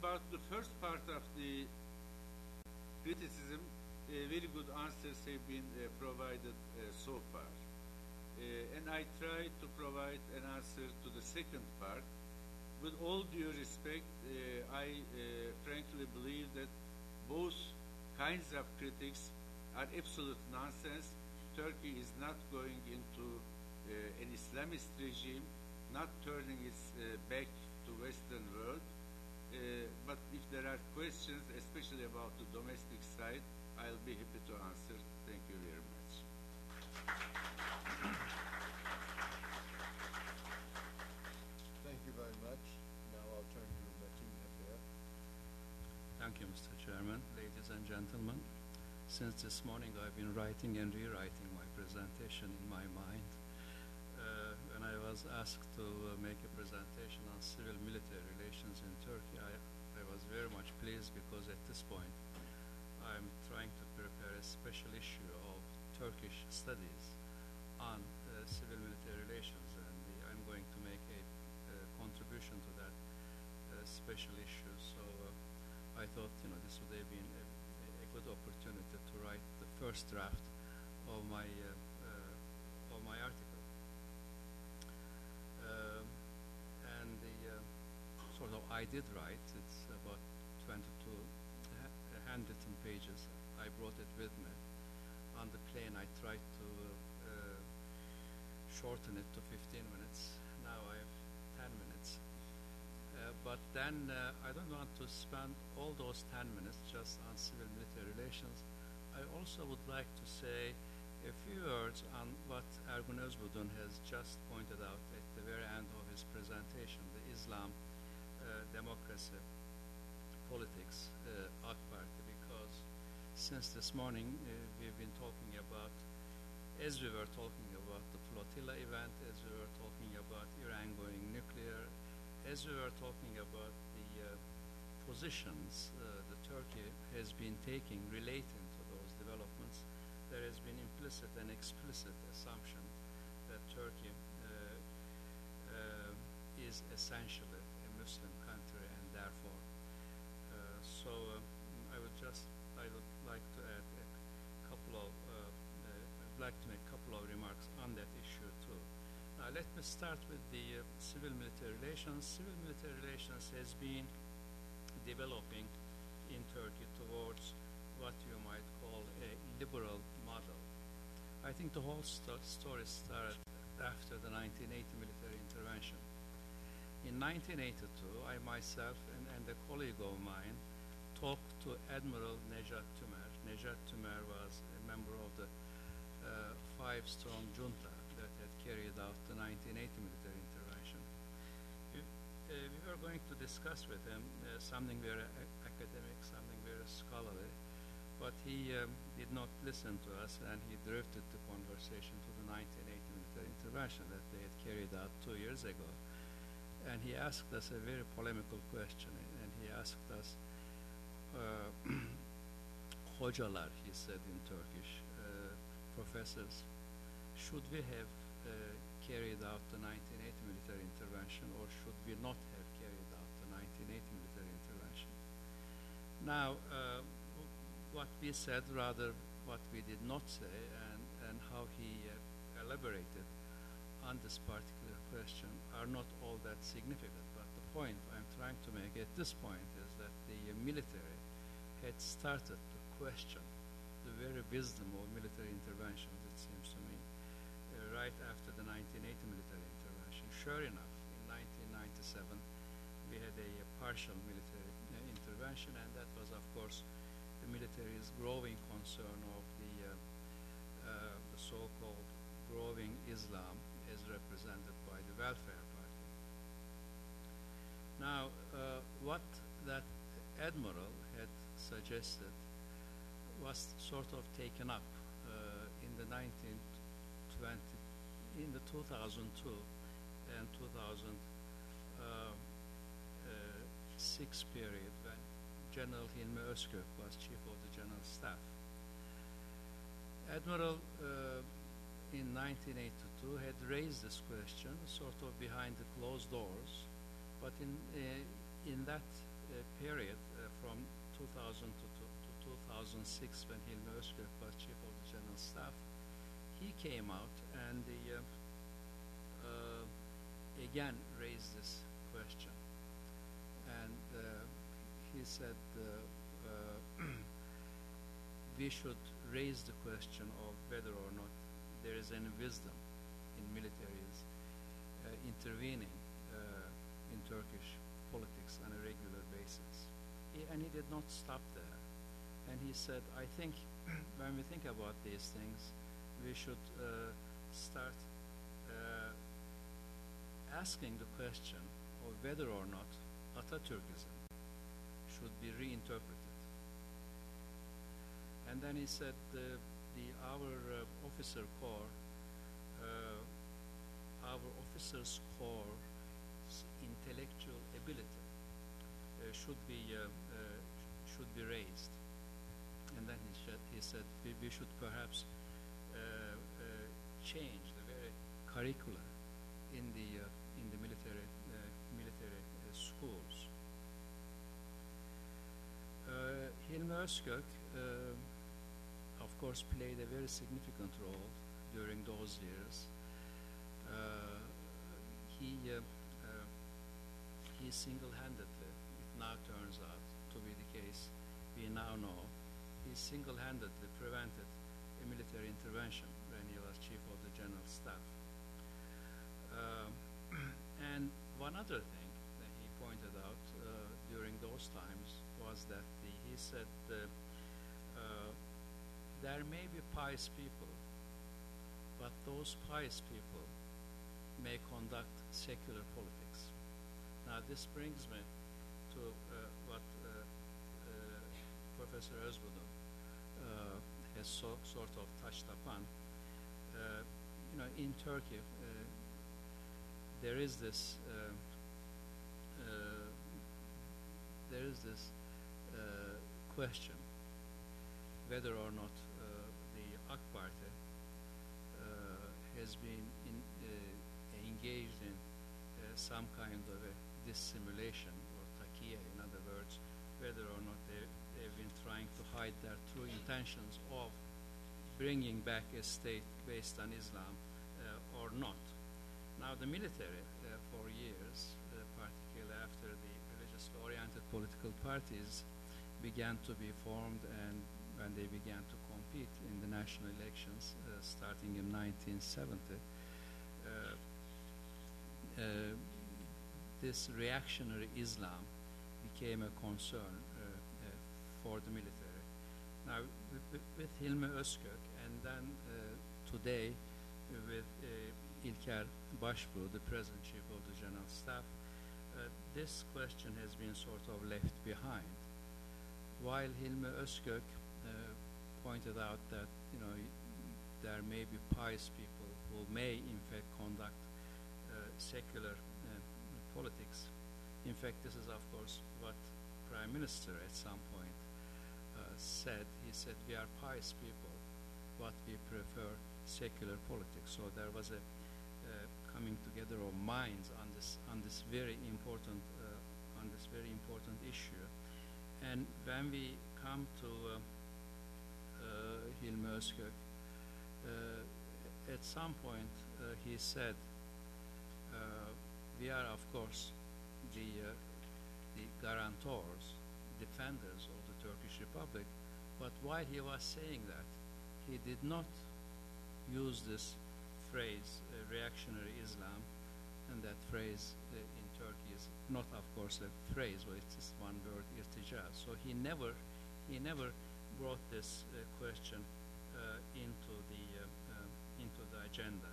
about the first part of the criticism, very good answers have been provided so far. And I try to provide an answer to the second part. With all due respect, I frankly believe that both kinds of critics are absolute nonsense. Turkey is not going into an Islamist regime, not turning its back to Western world. But if there are questions, especially about the domestic side, I'll be happy to answer. Thank you very much. Thank you very much. Now I'll turn to Metin Efer. Thank you, Mr. Chairman. Ladies and gentlemen, since this morning I've been writing and rewriting my presentation in my mind. When I was asked to make a presentation on civil-military relations in Turkey, I was very much pleased because at this point I'm trying to prepare a special issue of Turkish studies on civil-military relations, and I'm going to make a contribution to that special issue. So I thought, this would have been a good opportunity to write the first draft of my article. I did write. It's about 22 handwritten pages. I brought it with me. On the plane, I tried to shorten it to 15 minutes. Now I have 10 minutes. But then I don't want to spend all those 10 minutes just on civil-military relations. I also would like to say a few words on what Ergun Özbudun has just pointed out at the very end of his presentation, the Islam, democracy, politics, AK Party, because since this morning we've been talking about, as we were talking about the flotilla event, as we were talking about Iran going nuclear, as we were talking about the positions that Turkey has been taking relating to those developments, there has been implicit and explicit assumption that Turkey is essentially a Muslim country, and therefore, I would like to add a couple of, I'd like to make a couple of remarks on that issue too. Now, let me start with the civil-military relations. Civil-military relations has been developing in Turkey towards what you might call a liberal model. I think the whole story started after the 1980 military intervention. In 1982, I myself and a colleague of mine talked to Admiral Nejat Tümer. Nejat Tümer was a member of the five-strong junta that had carried out the 1980 military intervention. We were going to discuss with him something very academic, something very scholarly, but he did not listen to us, and he drifted the conversation to the 1980 military intervention that they had carried out 2 years ago. And he asked us a very polemical question, and he asked us, hocalar, he said in Turkish, professors, should we have carried out the 1980 military intervention, or should we not have carried out the 1980 military intervention? Now, what we said, rather what we did not say, and how he elaborated on this particular question are not all that significant. But the point I'm trying to make at this point is that the military had started to question the very wisdom of military interventions, it seems to me, right after the 1980 military intervention. Sure enough, in 1997, we had a partial military intervention, and that was, of course, the military's growing concern of the so-called growing Islam as represented by the Welfare Party. Now, what that admiral had suggested was sort of taken up in the 2002 and 2006 period, when General Hilmi Özkök was Chief of the General Staff. Admiral in 1982 had raised this question sort of behind the closed doors, but in that period, from 2000 to 2006, when Hilmi Özkök was Chief of the General Staff, he came out and again raised this question. And he said we should raise the question of whether or not there is any wisdom in militaries intervening in Turkish politics on a regular basis. And he did not stop there. And he said, I think when we think about these things, we should start asking the question of whether or not Atatürkism should be reinterpreted. And then he said our officer corps, our officers' corps' intellectual ability should be raised. And then he said we should perhaps change the very curricula in the military schools. Hilmi Özkök, of course, played a very significant role during those years. He single-handedly, it now turns out to be the case, we now know, he single-handedly prevented a military intervention when he was Chief of the General Staff. And one other thing that he pointed out during those times was that he said there may be pious people, but those pious people may conduct secular politics. Now this brings me to what Professor Özbudun has sort of touched upon. In Turkey, there is this question whether or not the AK Party has been engaged in some kind of a dissimulation or takiye, in other words, whether or not they've been trying to hide their true intentions of bringing back a state based on Islam or not. Now the military for years, particularly after the religiously oriented political parties began to be formed and when they began to compete in the national elections starting in 1970, this reactionary Islam became a concern for the military. Now, with Hilmi Özkök and then today with İlker Başbuğ, the present Chief of the General Staff, this question has been sort of left behind. While Hilmi Özkök pointed out that there may be pious people who may in fact conduct secular politics. In fact, this is of course what Prime Minister at some point said. He said, we are pious people, but we prefer secular politics. So there was a coming together of minds on this very important issue. And when we come to Hilmi Özkök, at some point he said, we are of course the guarantors, defenders of the Turkish Republic, but while he was saying that, he did not use this phrase, reactionary Islam, and that phrase in Turkey is not, of course, a phrase, but it's just one word, irtica. So he never brought this question into the agenda.